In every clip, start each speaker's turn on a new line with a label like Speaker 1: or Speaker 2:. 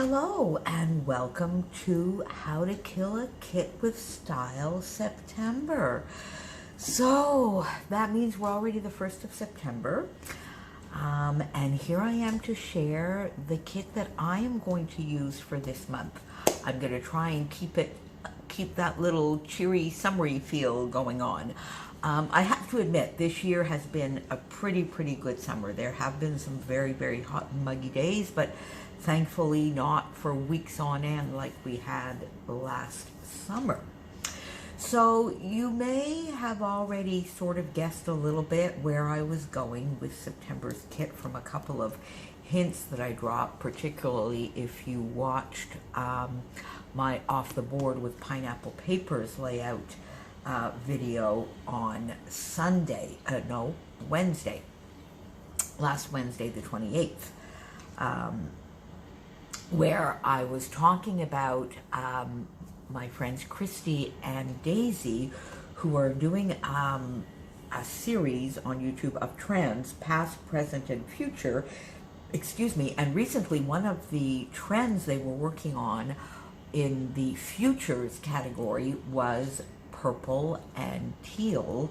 Speaker 1: Hello and welcome to How to Kill a Kit with Style September. So that means we're already the 1st of September. And here I am to share the kit that I am going to use for this month. I'm going to try and keep that little cheery, summery feel going on. I have to admit, this year has been a pretty good summer. There have been some very hot and muggy days, but thankfully not for weeks on end like we had last summer. So you may have already sort of guessed a little bit where I was going with September's kit from a couple of hints that I dropped, particularly if you watched my Off the Board with Pineapple Papers layout video on Wednesday, last Wednesday the 28th, where I was talking about my friends Christy and Daisy, who are doing a series on YouTube of trends, past, present, and future, and recently one of the trends they were working on in the futures category was purple and teal,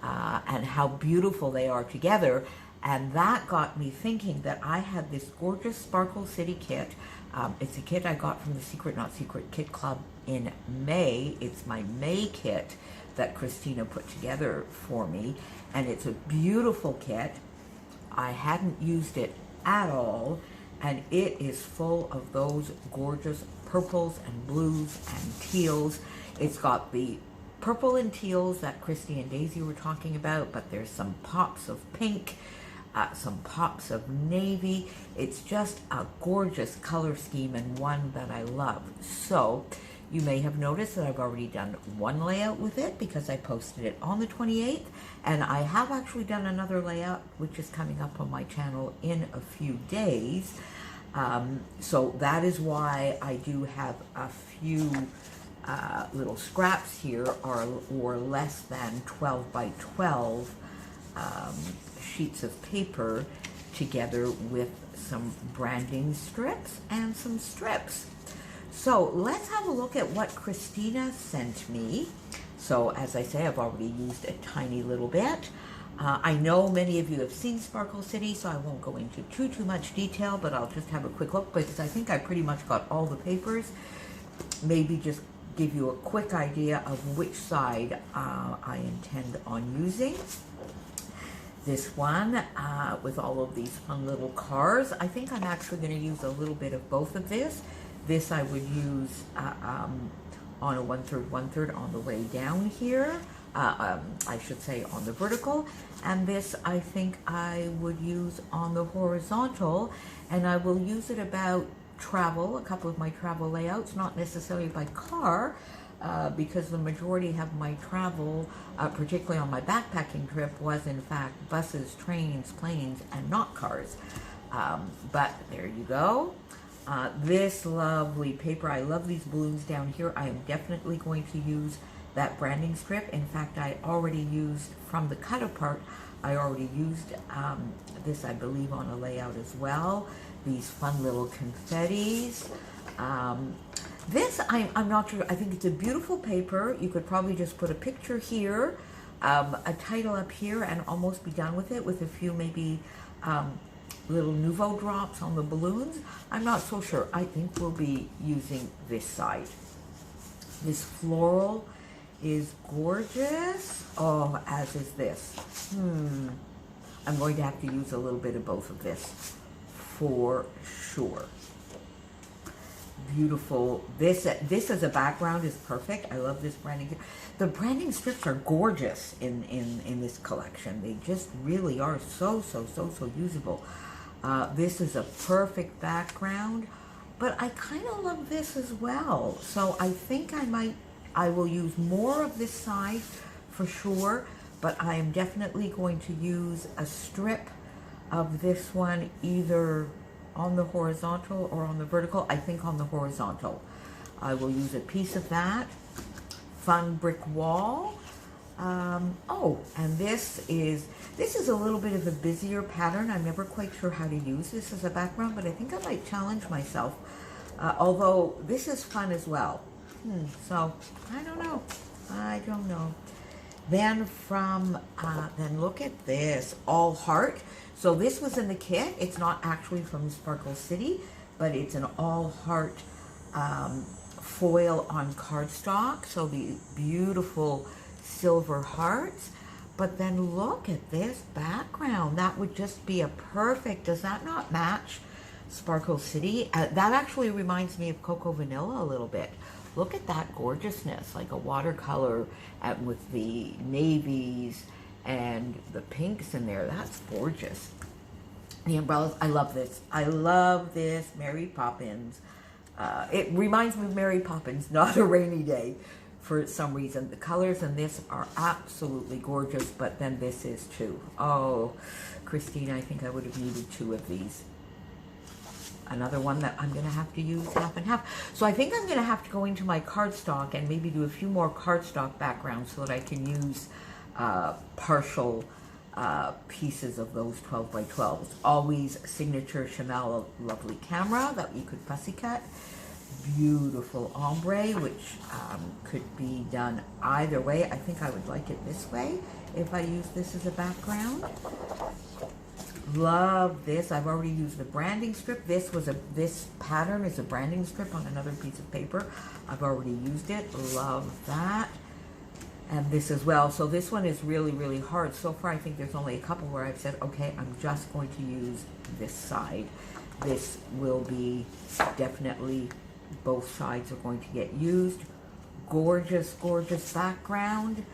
Speaker 1: and how beautiful they are together. And that got me thinking that I had this gorgeous Sparkle City kit. It's a kit I got from the Secret Not Secret Kit Club in May. It's my May kit that Christina put together for me, and it's a beautiful kit. I hadn't used it at all, and it is full of those gorgeous purples and blues and teals. It's got the purple and teals that Christy and Daisy were talking about, but there's some pops of pink, some pops of navy. It's just a gorgeous color scheme and one that I love. So you may have noticed that I've already done one layout with it because I posted it on the 28th, and I have actually done another layout which is coming up on my channel in a few days. So that is why I do have a few little scraps here, or less than 12 by 12 sheets of paper, together with some branding strips and some strips. So let's have a look at what Christina sent me. So as I say, I've already used a tiny little bit. I know many of you have seen Sparkle City, so I won't go into too much detail, but I'll just have a quick look because I think I pretty much got all the papers. Maybe just give you a quick idea of which side I intend on using. This one with all of these fun little cars. I think I'm actually going to use a little bit of both of this. This I would use on a 1/3 on the way down here. I should say on the vertical. And this I think I would use on the horizontal. And I will use it about travel, a couple of my travel layouts, not necessarily by car, because the majority of my travel, particularly on my backpacking trip, was in fact buses, trains, planes, and not cars. But there you go. This lovely paper, I love these balloons down here. I am definitely going to use that branding strip. In fact, I already used, from the cut apart, I already used this, I believe, on a layout as well. These fun little confettis. This, I'm not sure, I think it's a beautiful paper. You could probably just put a picture here, a title up here, and almost be done with it, with a few maybe little Nouveau drops on the balloons. I'm not so sure. I think we'll be using this side. This floral is gorgeous. Oh, as is this. I'm going to have to use a little bit of both of this for sure. Beautiful. This as a background is perfect. I love this branding. The branding strips are gorgeous in this collection. They just really are so usable. This is a perfect background, but I kind of love this as well. So I think I will use more of this side for sure, but I am definitely going to use a strip of this one either on the horizontal or on the vertical. I think on the horizontal. I will use a piece of that. Fun brick wall. Oh, and this is a little bit of a busier pattern. I'm never quite sure how to use this as a background, but I think I might challenge myself Although this is fun as well. So I don't know. I don't know. Then then look at this, all heart. So this was in the kit. It's not actually from Sparkle City, but it's an all heart foil on cardstock. So the beautiful silver hearts. But then look at this background. That would just be a perfect, does that not match Sparkle City? That actually reminds me of Cocoa Vanilla a little bit. Look at that gorgeousness, like a watercolor with the navies and the pinks in there. That's gorgeous. The umbrellas, I love this. I love this, Mary Poppins. It reminds me of Mary Poppins, not a rainy day for some reason. The colors in this are absolutely gorgeous, but then this is too. Oh, Christina, I think I would have needed 2 of these. Another one that I'm going to have to use half and half. So I think I'm going to have to go into my cardstock and maybe do a few more cardstock backgrounds so that I can use partial pieces of those 12 by 12s. Always signature Shimelle lovely camera that we could fussy cut. Beautiful ombre, which could be done either way. I think I would like it this way if I use this as a background. Love this. I've already used the branding strip. This pattern is a branding strip on another piece of paper. I've already used it. Love that. And this as well. So this one is really, really hard. So far, I think there's only a couple where I've said, okay, I'm just going to use this side. This will be definitely, both sides are going to get used. Gorgeous, gorgeous background.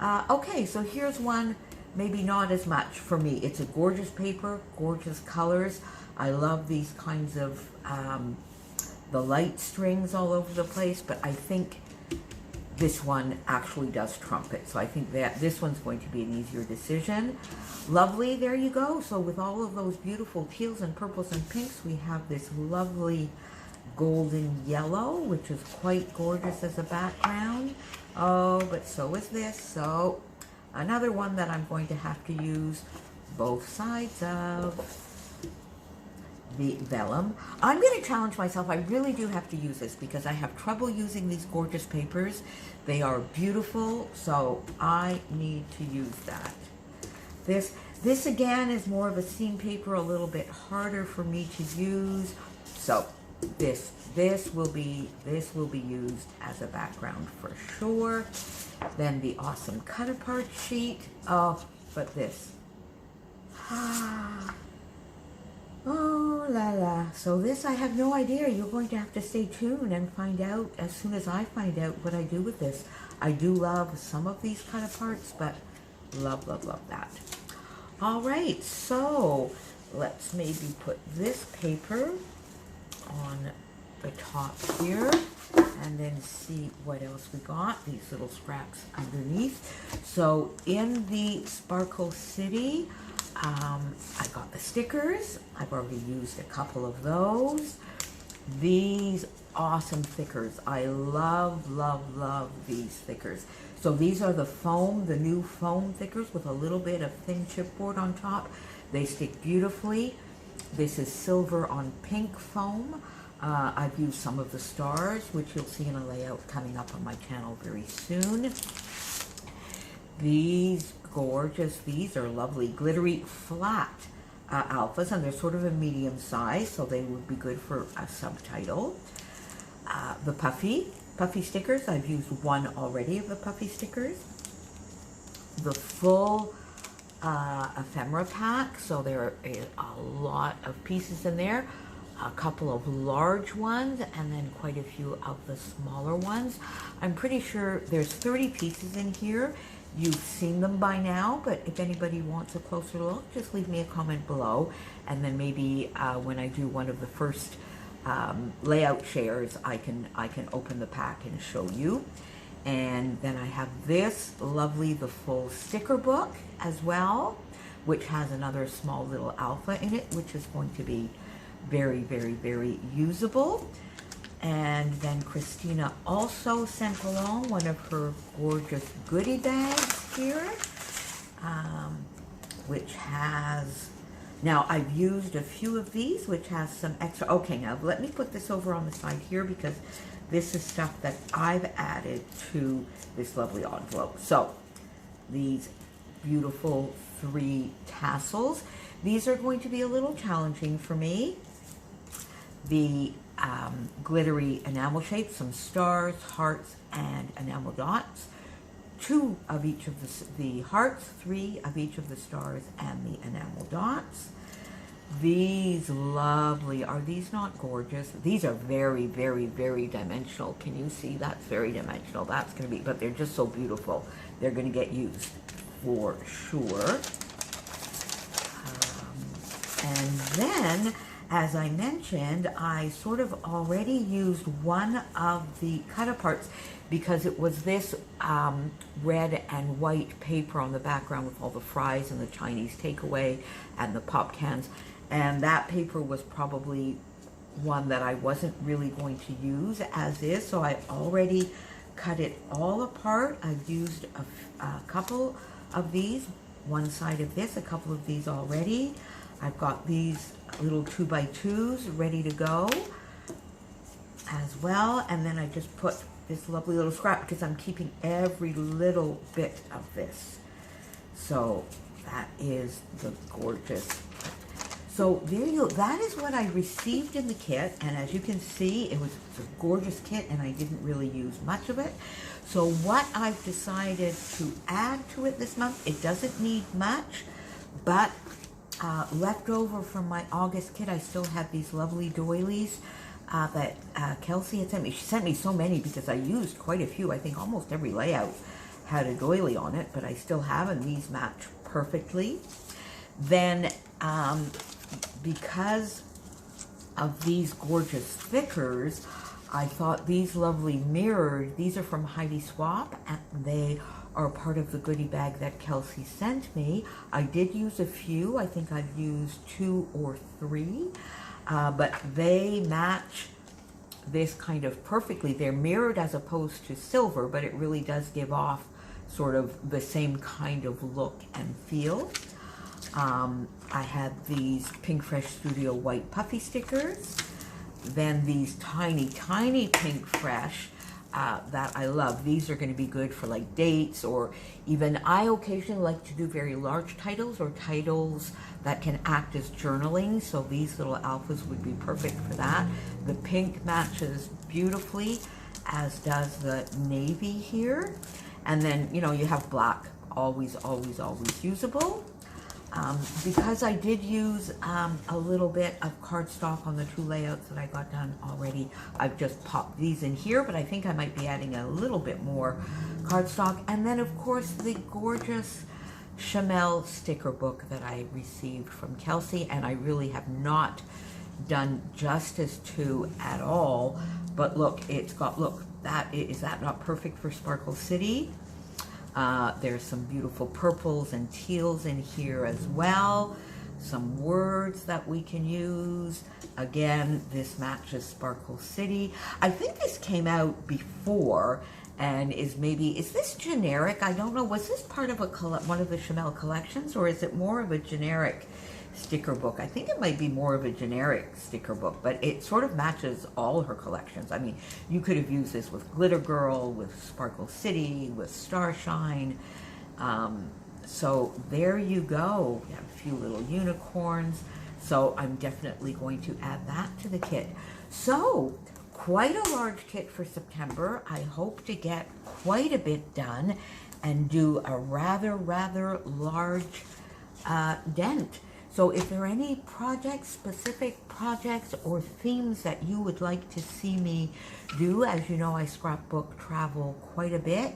Speaker 1: Okay, so here's one. Maybe not as much for me. It's a gorgeous paper, gorgeous colors. I love these kinds of, the light strings all over the place, but I think this one actually does trump it. So I think that this one's going to be an easier decision. Lovely, there you go. So with all of those beautiful teals and purples and pinks, we have this lovely golden yellow, which is quite gorgeous as a background. Oh, but so is this. So another one that I'm going to have to use both sides of the vellum. I'm going to challenge myself. I really do have to use this because I have trouble using these gorgeous papers. They are beautiful, so I need to use that. This again is more of a seam paper, a little bit harder for me to use. So this will be used as a background for sure. Then the awesome cut apart sheet. Oh, but this. Oh la la. So this, I have no idea. You're going to have to stay tuned and find out as soon as I find out what I do with this. I do love some of these cut aparts, but love, love, love that. All right, so let's maybe put this paper on the top here and then see what else we got. These little scraps underneath. So in the Sparkle City, I got the stickers. I've already used a couple of those. These awesome stickers. I love, love, love these stickers. So these are the foam, the new foam stickers with a little bit of thin chipboard on top. They stick beautifully. This is silver on pink foam. I've used some of the stars, which you'll see in a layout coming up on my channel very soon. These gorgeous, these are lovely glittery flat alphas, and they're sort of a medium size, so they would be good for a subtitle. The puffy stickers, I've used one already of the puffy stickers. The full ephemera pack, so there are a lot of pieces in there. A couple of large ones and then quite a few of the smaller ones. I'm pretty sure there's 30 pieces in here. You've seen them by now, but if anybody wants a closer look, just leave me a comment below, and then maybe when I do one of the first layout shares, I can open the pack and show you. And then I have this lovely, the full sticker book as well, which has another small little alpha in it, which is going to be very, very, very usable. And then Christina also sent along one of her gorgeous goodie bags here, which has Now, I've used a few of these, which has some extra. Okay, now let me put this over on the side here because this is stuff that I've added to this lovely envelope. So, these beautiful 3 tassels. These are going to be a little challenging for me. The glittery enamel shapes, some stars, hearts, and enamel dots. 2 of each of the hearts, 3 of each of the stars, and the enamel dots. These lovely, are these not gorgeous? These are very, very, very dimensional. Can you see? That's very dimensional. That's going to be, but they're just so beautiful. They're going to get used for sure. And then, as I mentioned, I sort of already used one of the cut-aparts because it was this red and white paper on the background with all the fries and the Chinese takeaway and the pop cans. And that paper was probably one that I wasn't really going to use as is, so I already cut it all apart. I've used a couple of these, one side of this, a couple of these already. I've got these little 2x2s ready to go as well. And then I just put this lovely little scrap because I'm keeping every little bit of this. So that is the gorgeous. So there you go. That is what I received in the kit. And as you can see, it was a gorgeous kit and I didn't really use much of it. So what I've decided to add to it this month, it doesn't need much, but left over from my August kit, I still have these lovely doilies that Kelsey had sent me. She sent me so many because I used quite a few. I think almost every layout had a doily on it, but I still have, and these match perfectly. Then, because of these gorgeous stickers, I thought these lovely mirrored, these are from Heidi Swap, and they are part of the goodie bag that Kelsey sent me. I did use a few. I think I've used 2 or 3, but they match this kind of perfectly. They're mirrored as opposed to silver, but it really does give off sort of the same kind of look and feel. I had these Pink Fresh Studio white puffy stickers, then these tiny, tiny Pink Fresh that I love. These are going to be good for like dates, or even I occasionally like to do very large titles or titles that can act as journaling. So these little alphas would be perfect for that. The pink matches beautifully, as does the navy here. And then, you know, you have black, always, always, always usable. Because I did use a little bit of cardstock on the 2 layouts that I got done already, I've just popped these in here, but I think I might be adding a little bit more cardstock. And then, of course, the gorgeous Shimelle'S sticker book that I received from Kelsey, and I really have not done justice to at all. But look, it's got, look, is that not perfect for Sparkle City? There's some beautiful purples and teals in here as well. Some words that we can use. Again, this matches Sparkle City. I think this came out before and is this generic? I don't know. Was this part of one of the Shimelle collections, or is it more of a generic sticker book? I think it might be more of a generic sticker book, but it sort of matches all her collections. I mean, you could have used this with Glitter Girl, with Sparkle City, with Starshine. So there you go. We have a few little unicorns. So I'm definitely going to add that to the kit. So quite a large kit for September. I hope to get quite a bit done and do a rather large dent. So if there are any specific projects or themes that you would like to see me do, as you know, I scrapbook travel quite a bit.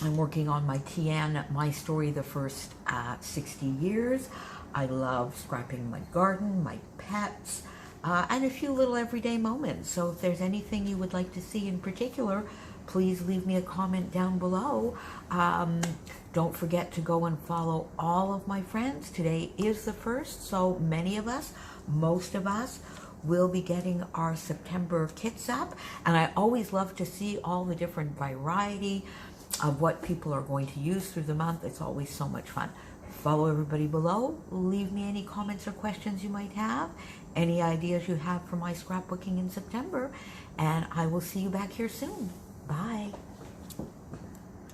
Speaker 1: I'm working on my TN, My Story, the First 60 Years. I love scrapping my garden, my pets, and a few little everyday moments. So if there's anything you would like to see in particular, please leave me a comment down below. Don't forget to go and follow all of my friends. Today is the 1st, so many of us, most of us, will be getting our September kits up. And I always love to see all the different variety of what people are going to use through the month. It's always so much fun. Follow everybody below. Leave me any comments or questions you might have, any ideas you have for my scrapbooking in September, and I will see you back here soon. Bye.